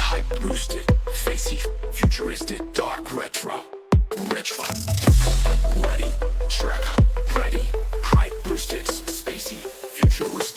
hype boosted, facey, futuristic, dark retro. Retro. Ready, track, ready, hype boosted, spacey, futuristic.